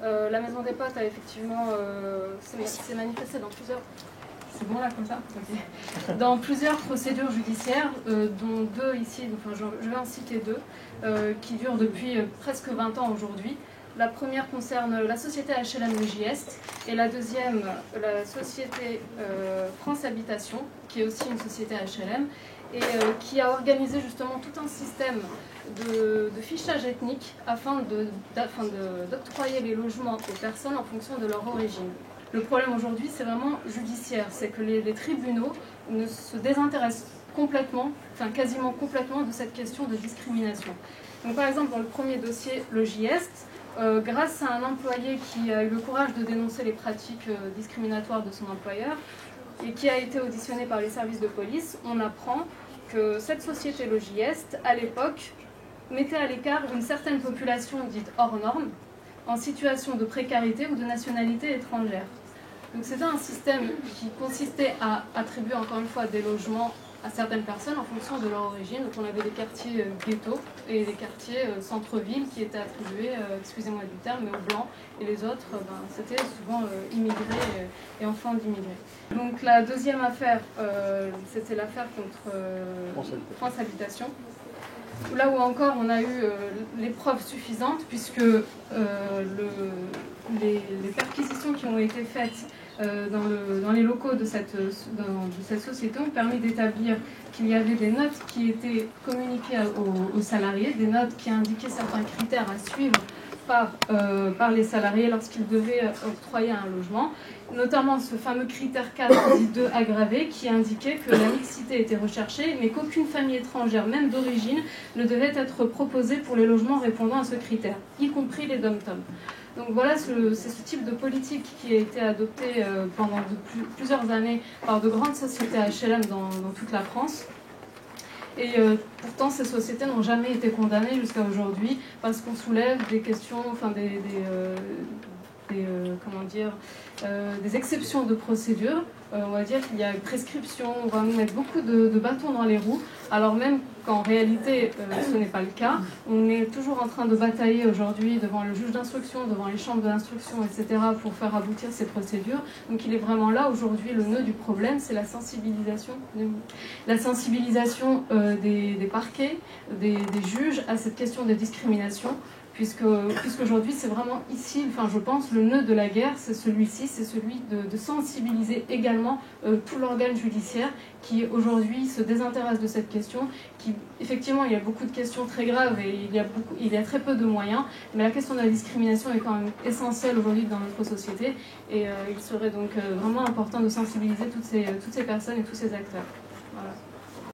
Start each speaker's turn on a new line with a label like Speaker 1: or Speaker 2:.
Speaker 1: La Maison des Potes a effectivement s'est manifestée dans plusieurs... C'est bon là comme ça okay. Dans plusieurs procédures judiciaires, dont deux ici, enfin, je vais en citer deux, qui durent depuis presque 20 ans aujourd'hui. La première concerne la société HLM Le Giest et la deuxième, la société France Habitation, qui est aussi une société HLM, et qui a organisé justement tout un système de fichage ethnique afin d'octroyer les logements aux personnes en fonction de leur origine. Le problème aujourd'hui, c'est vraiment judiciaire, c'est que les tribunaux ne se désintéressent complètement, enfin quasiment complètement de cette question de discrimination. Donc par exemple, dans le premier dossier, Le Giest, grâce à un employé qui a eu le courage de dénoncer les pratiques discriminatoires de son employeur et qui a été auditionné par les services de police, on apprend que cette société Le Giest, à l'époque, mettait à l'écart une certaine population dite hors norme, en situation de précarité ou de nationalité étrangère. Donc c'était un système qui consistait à attribuer encore une fois des logements à certaines personnes en fonction de leur origine. Donc on avait des quartiers ghetto et des quartiers centre-ville qui étaient attribués, excusez-moi du terme, mais aux blancs, et les autres, c'était souvent immigrés et enfants d'immigrés. Donc la deuxième affaire, c'était l'affaire contre France Habitation. Là où encore on a eu les preuves suffisantes, puisque les perquisitions qui ont été faites dans les locaux de cette société ont permis d'établir qu'il y avait des notes qui étaient communiquées aux salariés, des notes qui indiquaient certains critères à suivre par les salariés lorsqu'ils devaient octroyer un logement, notamment ce fameux critère 4 dit 2 aggravé qui indiquait que la mixité était recherchée mais qu'aucune famille étrangère, même d'origine, ne devait être proposée pour les logements répondant à ce critère, y compris les dom-tom. Donc voilà, c'est ce type de politique qui a été adoptée pendant plusieurs années par de grandes sociétés HLM dans toute la France. Et pourtant, ces sociétés n'ont jamais été condamnées jusqu'à aujourd'hui parce qu'on soulève des questions, enfin des exceptions de procédure. On va dire qu'il y a une prescription, on va nous mettre beaucoup de bâtons dans les roues, alors même qu'en réalité, ce n'est pas le cas. On est toujours en train de batailler aujourd'hui devant le juge d'instruction, devant les chambres d'instruction, etc., pour faire aboutir ces procédures. Donc il est vraiment là, aujourd'hui, le nœud du problème, c'est la sensibilisation. La sensibilisation des parquets, des juges à cette question des discriminations, puisqu'aujourd'hui c'est vraiment ici, enfin je pense, le nœud de la guerre, c'est celui-ci, c'est celui de sensibiliser également tout l'organe judiciaire qui aujourd'hui se désintéresse de cette question, qui effectivement il y a beaucoup de questions très graves et il y a très peu de moyens, mais la question de la discrimination est quand même essentielle aujourd'hui dans notre société et il serait donc vraiment important de sensibiliser toutes ces personnes et tous ces acteurs. Voilà.